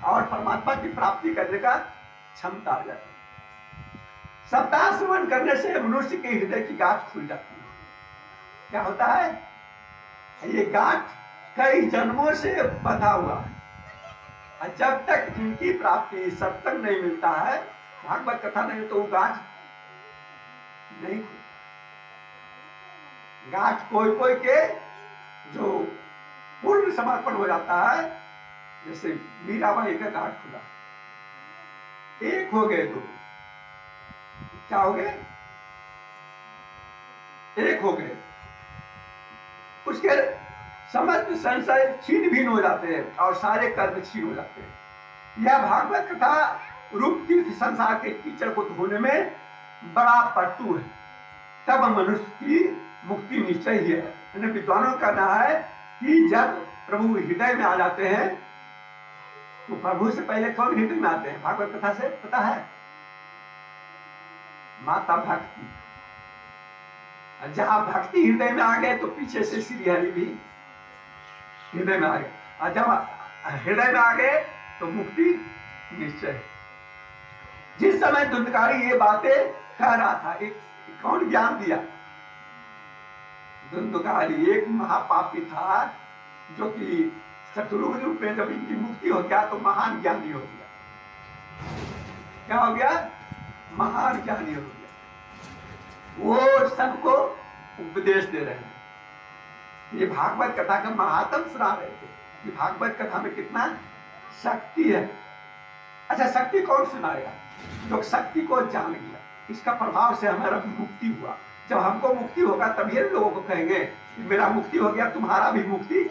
और परमात्मा की प्राप्ति करने का क्षमता आ जाती है। सप्ताह श्रवण करने से मनुष्य के हृदय की गांठ खुल जाती है। क्या होता है? ये गांठ कई जन्मों से बंधा हुआ है, और जब तक इनकी प्राप्ति सत्संग नहीं मिलता है, भागवत कथा नहीं, तो वो गांठ नहीं खुलती। गांठ कोई कोई के जो पूर्ण समर्पण हो जाता है, जैसे मीराबाई का गांठ खुला, एक हो गए दो, क्या हो गए? एक हो गए, उसके समस्त संशय छीन भिन्न हो जाते हैं और सारे कर्म छीन हो जाते हैं। यह भागवत कथा रूप तीर्थ संसार के कीचड़ को धोने में बड़ा पट्टू है, तब मनुष्य की मुक्ति निश्चय ही है। विद्वानों का कहना है कि जब प्रभु हृदय में आ जाते हैं, तो प्रभु से पहले कौन हृदय में आते हैं? भागवत कथा से पता है, माता भक्ति। जहां भक्ति हृदय में आ गए तो पीछे से श्री हरि भी हृदय में आ गए, और जब हृदय में आ गए तो मुक्ति निश्चय। जिस समय धुंधकारी ये बातें कह रहा था, एक कौन ज्ञान दिया? धुंधकारी एक महापापी था, जो कि शत्रुघ्न रूप में जब इनकी मुक्ति हो गया तो महान ज्ञानी हो गया। क्या हो गया? महान ज्ञानी हो गया। वो सबको उपदेश दे रहे हैं। ये भागवत कथा का महात्म सुना रहे थे कि भागवत कथा में कितना शक्ति है। अच्छा, शक्ति कौन सुनाएगा? जो शक्ति को जान गया, इसका प्रभाव से हमारा मुक्ति हुआ। जब हमको मुक्ति होगा तभी लोगों को कहेंगे कि मेरा मुक्ति हो गया, तुम्हारा भी मुक्ति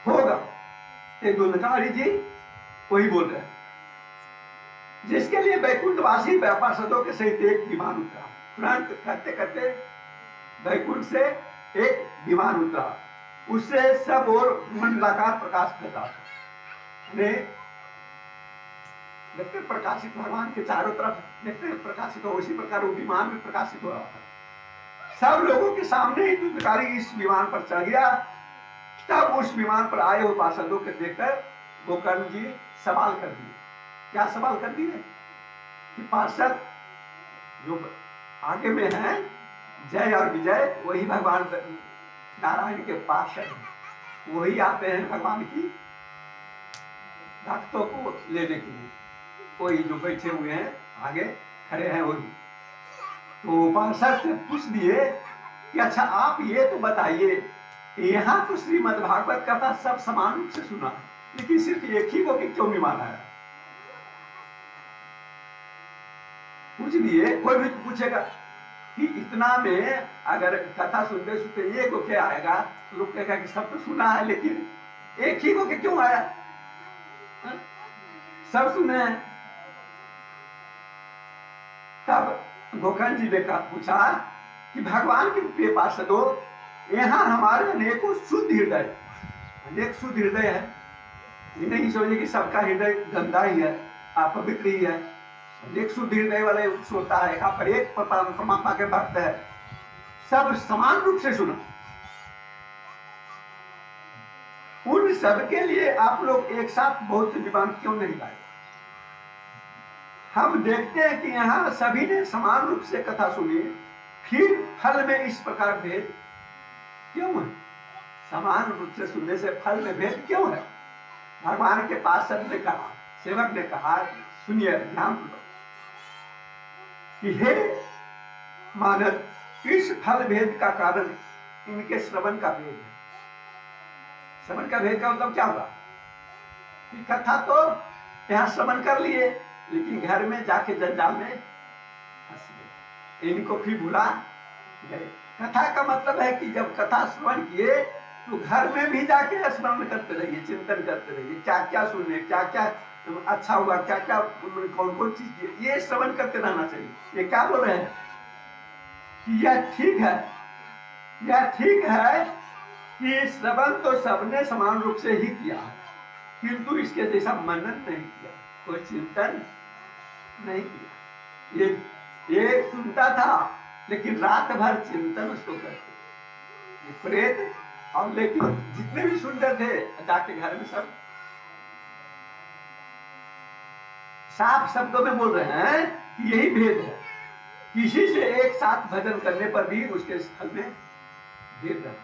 होगा। ये धुंधकारी जी वही बोल रहे हैं, जिसके लिए वैकुंठवासी पार्षदों के सहित एक विमान उतरा। तुरंत करते करते वैकुंठ से एक विमान उतरा, उससे सब और मंडलाकार प्रकाश फैला था। देखते प्रकाशित भगवान के चारों तरफ देखते प्रकाशित हो, उसी प्रकार वो विमान में प्रकाशित हो रहा था। सब लोगों के सामने ही धुंधकारी इस विमान पर चढ़ गया। तब उस विमान पर आए हुए पार्षदों को देखकर गोकर्ण जी सवाल कर दिए। क्या सवाल कर दिए? कि पार्षद जो आगे में है, जय और विजय, वही भगवान नारायण के पार्षद हैं, वही आते हैं भगवान की भक्तों को लेने के लिए। कोई जो बैठे हुए हैं आगे खड़े हैं वही। तो पार्षद से पूछ दिए कि अच्छा आप ये तो बताइए, यहाँ तो श्रीमद् भागवत कथा सब समान रूप से सुना, लेकिन सिर्फ एक ही को क्यों नहीं माना है? पूछ दिए। कोई भी पूछेगा कि इतना में अगर कथा सुनते सुनते एक को क्या आएगा, तो लोग कहेगा कि सब तो सुना है, लेकिन एक ही को क्यों आया? सब सुने हैं। तब गोकर्ण जी ने पूछा कि भगवान के प्रिय पार्षदों, यहाँ हमारे अनेकों शुद्ध हृदय, अनेक शुद्ध हृदय है। ये नहीं समझे कि सबका हृदय गंदा ही है, अपवित्र ही है। अनेक शुद्ध हृदय वाले होता है, आप एक परमात्मा के भक्त है, सब समान रूप से सुना। उन सबके लिए आप लोग एक साथ बहुत से विमान क्यों नहीं लाए? हम देखते हैं कि यहाँ सभी ने समान रूप से कथा सुनी, फिर फल में इस प्रकार भेद क्यों है? समान रूप से सुनने से फल में भेद क्यों है? भगवान के पास सबने कहा, सेवक ने कहा, सुनिए ध्यान दो कि हे मानव, इस फल भेद का कारण इनके श्रवण का भेद है। श्रवण का भेद का मतलब क्या हुआ? कथा तो यहाँ श्रवण कर लिए, लेकिन घर में जाके जंजाल में फंस गए, इनको फिर भुला गए। कथा का मतलब है कि जब कथा श्रवण किए तो घर में भी जाके स्मरण करते रहिए, चिंतन करते रहिए, क्या क्या सुने, क्या क्या अच्छा हुआ, क्या क्या कौन कौन चीज, ये श्रवण करते रहना चाहिए। ये क्या बोल रहे हैं कि यह ठीक है, यह ठीक है कि श्रवण तो सबने समान रूप से ही किया है, किंतु इसके जैसा मनन नहीं किया, कोई चिंतन नहीं किया। ये सुनता था लेकिन रात भर चिंतन उसको करते। प्रेत और लेकिन जितने भी सुंदर थे जाके घर में सब साफ शब्दों में बोल रहे हैं कि यही भेद है। किसी से एक साथ भजन करने पर भी उसके स्थल में भेद है।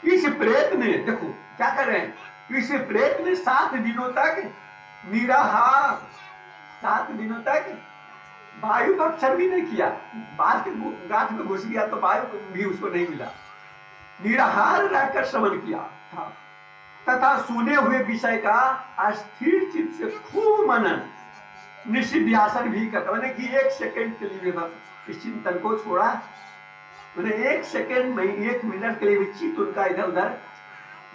इस प्रेत ने देखो क्या कर रहे हैं, इस प्रेत ने 7 दिनों तक निराहार, 7 दिनों तक वायु का अक्षर भी नहीं किया। बात के गांठ में घुस गया तो वायु भी उसको नहीं मिला। निराहार रहकर श्रवण किया था तथा सुने हुए विषय का अस्थिर चित्त से खूब मनन निशिध्यासन भी करता। मैंने कि 1 सेकंड के लिए इस चिंतन को छोड़ा, मैंने 1 सेकंड में 1 मिनट के लिए भी चित्त उनका इधर उधर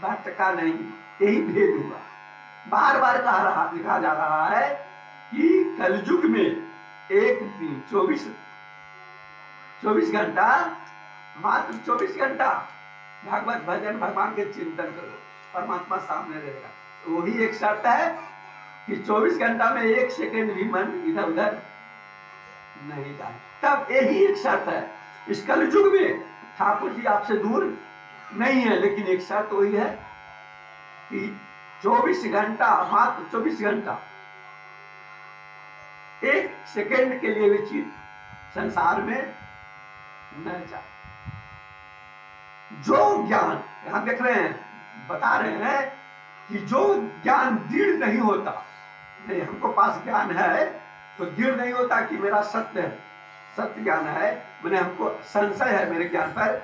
भटका नहीं। यही भेद हुआ। बार बार लिखा जा रहा है कि कलयुग में एक दिन 24 घंटा, मात्र 24 घंटा भागवत भजन भगवान के चिंतन करो, परमात्मा सामने रहेगा। वही एक शर्त है कि 24 घंटा में 1 सेकंड भी मन इधर उधर नहीं जाए। तब यही एक शर्त है। इस कलयुग में ठाकुर जी आपसे दूर नहीं है, लेकिन एक शर्त वही है कि 24 घंटा, मात्र 24 घंटा 1 सेकंड के लिए भी चीज संसार में न जाए। जो ज्ञान यहां देख रहे हैं, बता रहे हैं कि जो ज्ञान दृढ़ नहीं होता, नहीं हमको पास ज्ञान है तो दृढ़ नहीं होता कि मेरा सत्य है, सत्य ज्ञान है, मैंने हमको संशय है मेरे ज्ञान पर,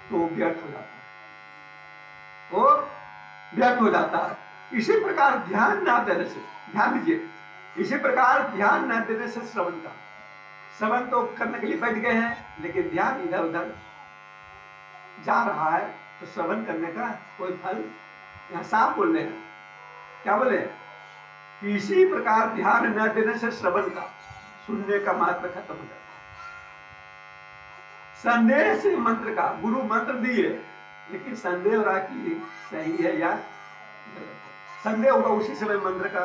तो व्यर्थ हो जाता है, वो व्यर्थ हो जाता है। इसी प्रकार ध्यान न देने से, ध्यान दीजिए, इसी प्रकार ध्यान न देने से श्रवण का, श्रवण तो करने के लिए बैठ गए हैं लेकिन ध्यान इधर उधर जा रहा है, तो श्रवण करने का कोई फल, यहां साफ बोल रहे हैं, क्या बोले, इसी प्रकार ध्यान न देने से श्रवण का, सुनने का महत्व खत्म हो जाता है। संदेह से मंत्र का, गुरु मंत्र दिए लेकिन संदेह हो रहा कि सही है या गलत है, संदेह होगा उसी समय मंत्र का,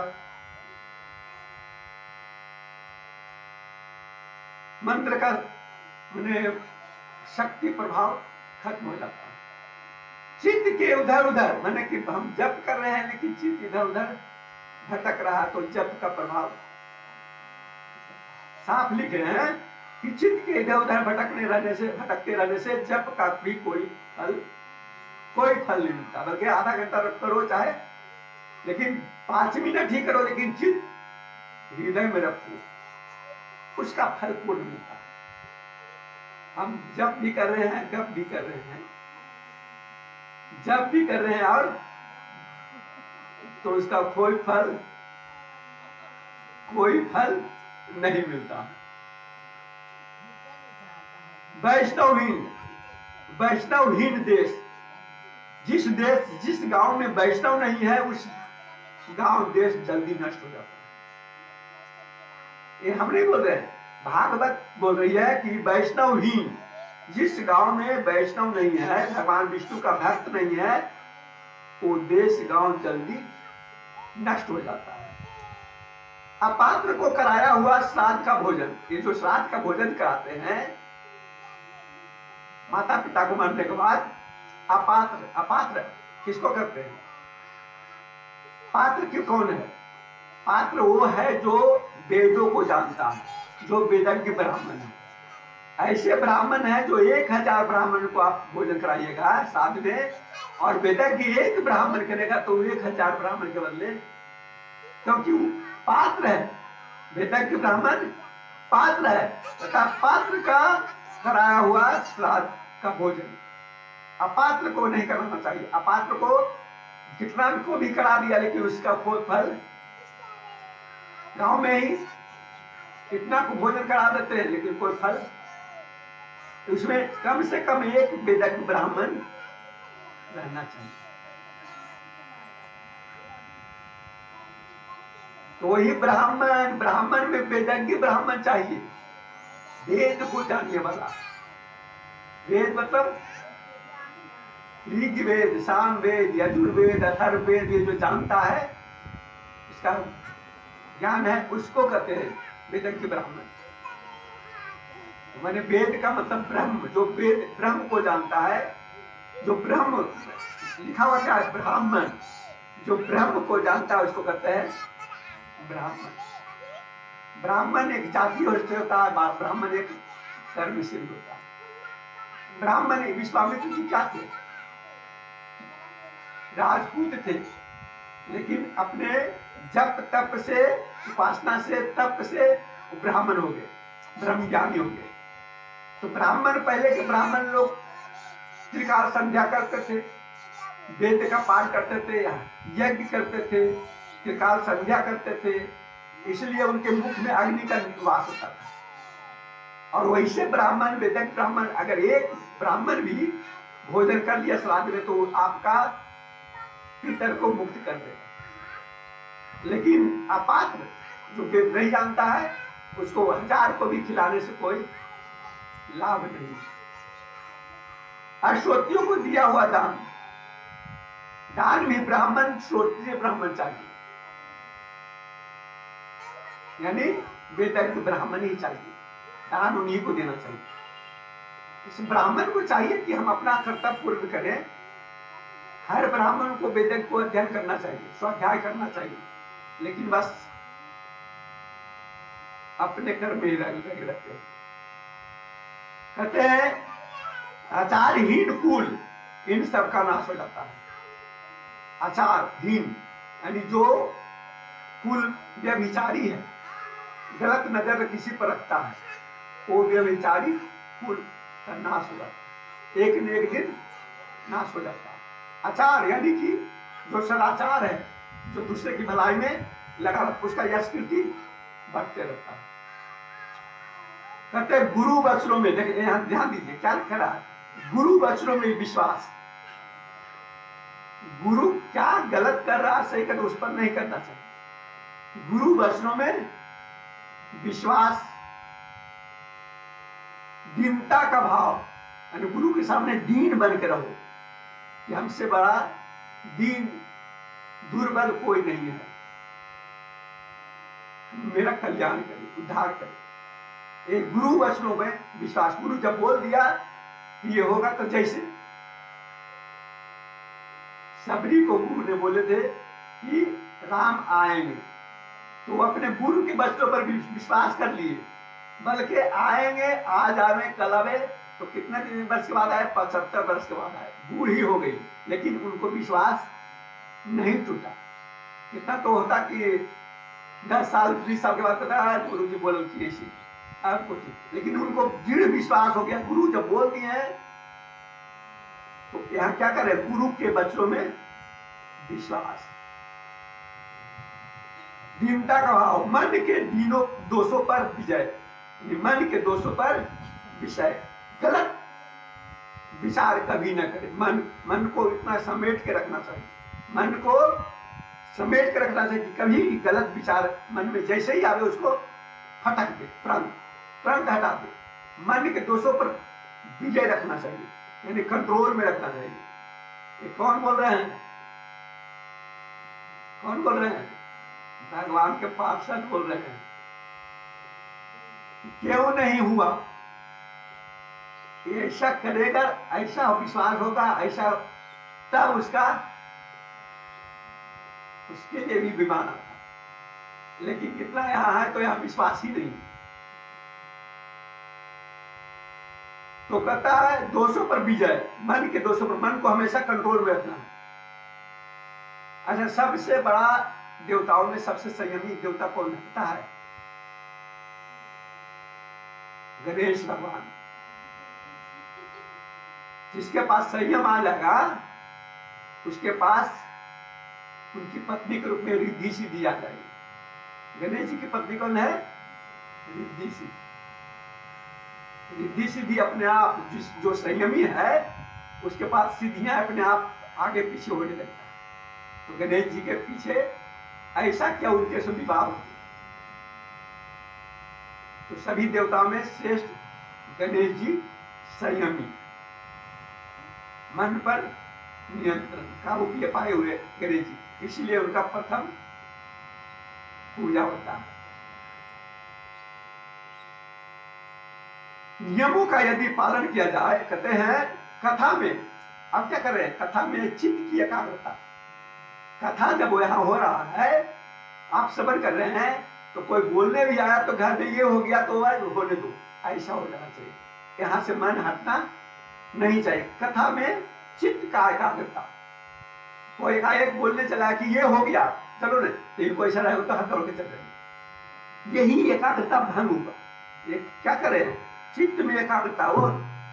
मंत्र का मैंने शक्ति प्रभाव खत्म हो जाता है। चित्त के उधर उधर, मैंने कि हम जप कर रहे हैं लेकिन चित्त इधर उधर भटक रहा, तो जप का प्रभाव साफ लिखे हैं कि चित्त के इधर उधर भटकते रहने से जप का भी कोई फल नहीं मिलता, बल्कि आधा घंटा करो चाहे, लेकिन 5 मिनट ही करो, लेकिन चित्त हृदय में रखो, उसका फल पूर्ण मिलता है। हम जप भी कर रहे हैं, गप भी कर रहे हैं, जप भी कर रहे हैं, और तो उसका कोई फल नहीं मिलता। वैष्णवहीन देश, जिस गांव में वैष्णव नहीं है, उस गांव देश जल्दी नष्ट हो जाता है। ये हम नहीं बोल रहे हैं, भागवत बोल रही है कि वैष्णवहीन, जिस गांव में वैष्णव नहीं है, भगवान विष्णु का भक्त नहीं है, वो देश गांव जल्दी नष्ट हो जाता है। अपात्र को कराया हुआ श्राद्ध का भोजन, ये जो श्राद्ध का भोजन कराते हैं माता पिता को मरने के बाद, अपात्र किसको करते हैं? पात्र क्यों कौन है? पात्र वो है जो वेदों को जानता है, जो वेदज्ञ ब्राह्मण है। ऐसे ब्राह्मण है जो 1000 ब्राह्मण को आप भोजन कराइएगा साथ में, और वेदज्ञ एक ब्राह्मण करेगा तो 1000 ब्राह्मण के बदले, क्योंकि वो पात्र है, वेदज्ञ ब्राह्मण पात्र है, तथा पात्र का कराया हुआ श्राद्ध का भोजन अपात्र को नहीं कराना चाहिए। अपात्र को कितना को भी करा दिया, लेकिन उसका कोई फल, गांव में ही कितना को भोजन करा देते हैं लेकिन कोई फल, उसमें कम से कम एक वेदज्ञ ब्राह्मण रहना चाहिए। तो वही ब्राह्मण में वेदज्ञ ब्राह्मण चाहिए, वेद को जानने वाला। वेद मतलब ऋग्वेद, सामवेद, यजुर्वेद, अथर्ववेद, ये जो जानता है, इसका ज्ञान है, उसको कहते हैं वेदज्ञ ब्राह्मण। मैंने वेद का मतलब ब्रह्म, जो वेद ब्रह्म को जानता है, जो ब्रह्म लिखा हुआ क्या है, ब्राह्मण, जो ब्रह्म को जानता है उसको कहते हैं ब्राह्मण, ब्राह्मण एक जाति होता है, ब्राह्मण एक कर्मशील होता है। ब्राह्मण विश्वामित्र जी क्या थे? राजपूत थे, लेकिन अपने जप तप से, उपासना से, तप से ब्राह्मण हो गए, ब्रह्म ज्ञानी हो गए। तो ब्राह्मण, पहले के ब्राह्मण लोग त्रिकाल संध्या करते थे, वेद का पाठ करते थे, यज्ञ करते थे, त्रिकाल संध्या करते थे, इसलिए उनके मुख में अग्नि का निवास होता था। और वैसे ब्राह्मण, वेदक ब्राह्मण, अगर एक ब्राह्मण भी भोजन कर लिया श्राद्ध में तो आपका पितर को मुक्त कर देगा। लेकिन अपात्र जो वेद नहीं जानता है, उसको 1000 को भी खिलाने से कोई लाभ नहीं। अश्रोतियों को दिया हुआ दान, दान भी ब्राह्मण, श्रोत्रिय ब्राह्मण चाहिए, यानी वेदज्ञ ब्राह्मण ही चाहिए, दान उन्हीं को देना चाहिए। इस ब्राह्मण को चाहिए कि हम अपना कर्तव्य पूर्ण करें। हर ब्राह्मण को वेदज्ञ को अध्ययन करना चाहिए, स्वाध्याय करना चाहिए, लेकिन बस अपने कर्म में लगे रहते हैं। कहते हैं आचारहीन कुल, इन सब का नाश हो जाता है। आचारहीन यानी जो कुल व्यभिचारी है, गलत नजर किसी पर रखता है, वो व्यभिचारी कुल का नाश हो जाता है, एक न एक दिन नाश हो जाता है। आचार यानी कि जो सदाचार है, जो दूसरे की भलाई में लगा, उसका यश कीर्ति बढ़ते रहता है। कहते हैं गुरु वचनों में, देखिए यहां ध्यान दीजिए क्या लिख रहा है, गुरु वचनों में विश्वास। गुरु क्या गलत कर रहा है, सही कर, उस पर नहीं करना चाहिए। गुरु वचनों में विश्वास, दीनता का भाव, यानी गुरु के सामने दीन बन के रहो कि हमसे बड़ा दीन दुर्बल कोई नहीं है, मेरा कल्याण करे, उद्धार करे। एक गुरु वचनों में विश्वास। गुरु जब बोल दिया कि ये होगा, तो जैसे सबरी को गुरु ने बोले थे कि राम आएंगे, तो वो अपने गुरु के वचनों पर विश्वास कर लिए, बल्कि आएंगे, आज आवे कल आवे, तो कितने दिन वर्ष के बाद आए, 75 वर्ष के बाद आए, बूढ़ी हो गई, लेकिन उनको विश्वास नहीं टूटा। कितना तो होता कि 10 साल 20 साल के बाद पता है गुरु जी बोल ऐसी, लेकिन उनको दृढ़ विश्वास हो गया, गुरु जब बोल दिए हैं तो यहाँ क्या करें, गुरु के वचनों में विश्वास। दीनता का भाव, मन के दीनों दोषों पर विजय, मन के दोषों पर विषय, गलत विचार कभी न करें। मन को इतना समेट के रखना चाहिए, मन को समेट के रखना चाहिए कि कभी गलत विचार मन में जैसे ही आवे उसको फटक दे, तुरंत हटा दे। मन के दोषों पर विजय रखना चाहिए, यानी कंट्रोल में रखना चाहिए। ये कौन बोल रहे हैं? कौन बोल रहे हैं? भगवान के पार्षद बोल रहे हैं। क्यों नहीं हुआ, ऐसा करेगा, ऐसा विश्वास होगा, ऐसा, तब उसके लिए भी विमान आता। लेकिन कितना यहां है तो यहां विश्वास ही नहीं। तो कहता है दोषों पर विजय, मन के दोषों पर, मन को हमेशा कंट्रोल में रखना है। अच्छा, सबसे बड़ा देवताओं में सबसे संयमी देवता कौन होता है? गणेश भगवान। जिसके पास संयम आ जाएगा, उसके पास उनकी पत्नी के रूप में रिद्धि सिद्धि आ जाएगी। गणेश जी की पत्नी कौन है? रिद्धि सिद्धि। रिद्धि सिद्धि अपने आप, जो संयमी है उसके पास सिद्धियां अपने आप आगे पीछे होने लगता है। तो गणेश जी के पीछे ऐसा क्या उनके से विवाह होते। तो सभी देवताओं में श्रेष्ठ गणेश जी संयमी, मन पर नियंत्रण, काबू किए पाए हुए गणेश जी, इसलिए उनका प्रथम पूजा होता है। नियमों का यदि पालन किया जाए, कहते हैं कथा में, अब क्या कर रहे हैं, कथा में चित्त की एकाग्रता। कथा जब यहां हो रहा है आप सब्र कर रहे हैं तो कोई बोलने भी आया तो घर में ये हो गया तो होने दो, ऐसा हो जाना चाहिए। यहाँ से मन हटना नहीं चाहिए। कथा में चित्त का एकाग्रता, कोई एकाएक बोलने चला कि ये हो गया चलो नहीं, तो इनको ऐसा रहेगा तो हाथ दौड़ के चल रहे, यही एकाग्रता भंग हुआ। ये क्या करे, चित्त में एकाग्रता हो